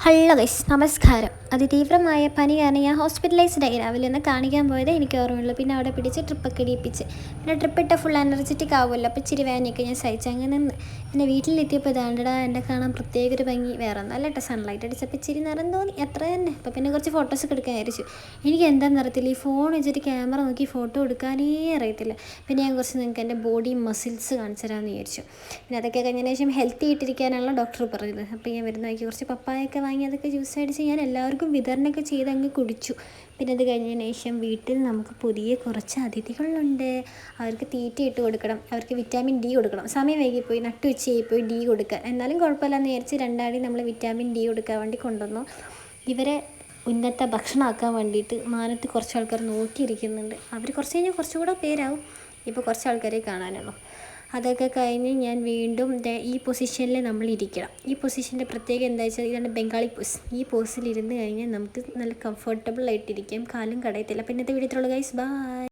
Hello guys, നമസ്കാരം. അതിതീവ്രമായ പനി കാരണം ഞാൻ ഹോസ്പിറ്റലൈസ്ഡായി. രാവിലെ ഒന്ന് കാണിക്കാൻ പോയത് എനിക്ക് ഓർമ്മയുള്ളൂ. പിന്നെ അവിടെ പിടിച്ച് ട്രിപ്പൊക്കെ ഇടിപ്പിച്ച്, പിന്നെ ട്രിപ്പിട്ട ഫുൾ എനർജറ്റിക് ആവുമല്ലോ, അപ്പോൾ ഇച്ചിരി വേനയൊക്കെ ഞാൻ സഹിച്ച് അങ്ങനെ നിന്ന്. പിന്നെ വീട്ടിലെത്തിയപ്പോൾ ഇതാണ്ടടാ എൻ്റെ കാണാൻ പ്രത്യേക ഒരു ഭംഗി വേറെ ഒന്നും അല്ല കേട്ടോ. സൺലൈറ്റ് അടിച്ചപ്പോൾ ഇച്ചിരി നിറം തോന്നി, അത്ര തന്നെ. അപ്പോൾ പിന്നെ കുറച്ച് ഫോട്ടോസൊക്കെ എടുക്കാൻ വിചാരിച്ചു. എനിക്ക് എന്താണെന്ന് അറിയത്തില്ല, ഈ ഫോൺ വെച്ചിട്ട് ക്യാമറ നോക്കി ഫോട്ടോ എടുക്കാനേ അറിയത്തില്ല. പിന്നെ ഞാൻ കുറച്ച് നിങ്ങൾക്ക് എൻ്റെ ബോഡി മസിൽസ് കാണിച്ചു തരാമെന്ന് വിചാരിച്ചു. പിന്നെ അതൊക്കെ കഴിഞ്ഞതിന് ശേഷം ഹെൽത്തി ആയിട്ടിരിക്കാനാണല്ലോ ഡോക്ടർ പറഞ്ഞത്. അപ്പോൾ ഞാൻ വരുന്ന വഴിക്ക് കുറച്ച് പപ്പായൊക്കെ വാങ്ങി അതൊക്കെ ജ്യൂസ് അടിച്ച് ഞാൻ എല്ലാവർക്കും വിതരണമൊക്കെ ചെയ്ത് അങ്ങ് കുടിച്ചു. പിന്നെ അത് കഴിഞ്ഞതിന് ശേഷം വീട്ടിൽ നമുക്ക് പുതിയ കുറച്ച് അതിഥികളുണ്ട്. അവർക്ക് തീറ്റ ഇട്ട് കൊടുക്കണം, അവർക്ക് വിറ്റാമിൻ ഡി കൊടുക്കണം. സമയം വൈകിപ്പോയി, നട്ടുച്ചയായിപ്പോയി ഡി കൊടുക്കാൻ. എന്നാലും കുഴപ്പമില്ലെന്ന് വിചാരിച്ച് രണ്ടാടി നമ്മൾ വിറ്റാമിൻ ഡി കൊടുക്കാൻ വേണ്ടി കൊണ്ടുവന്നു. ഇവരെ ഉന്നത ഭക്ഷണമാക്കാൻ വേണ്ടിയിട്ട് മാനത്ത് കുറച്ച് ആൾക്കാർ നോക്കിയിരിക്കുന്നുണ്ട്. അവർ കുറച്ച് കഴിഞ്ഞാൽ കുറച്ചുകൂടെ പേരാവും. ഇപ്പോൾ കുറച്ച് ആൾക്കാരെ കാണാനുള്ളൂ. അതൊക്കെ കഴിഞ്ഞ് ഞാൻ വീണ്ടും ഈ പൊസിഷനിൽ നമ്മൾ ഇരിക്കണം. ഈ പൊസിഷൻ്റെ പ്രത്യേകം എന്താ വെച്ചാൽ ഇതാണ് ബംഗാളി പോസ്. ഈ പോസിൽ ഇരുന്ന് കഴിഞ്ഞാൽ നമുക്ക് നല്ല കംഫർട്ടബിൾ ആയിട്ടിരിക്കാം, കാലും കടയത്തില്ല. പിന്നെ ഇന്നത്തെ വീഡിയോ ഇത്രയുള്ളൂ ഗൈസ്, ബൈ.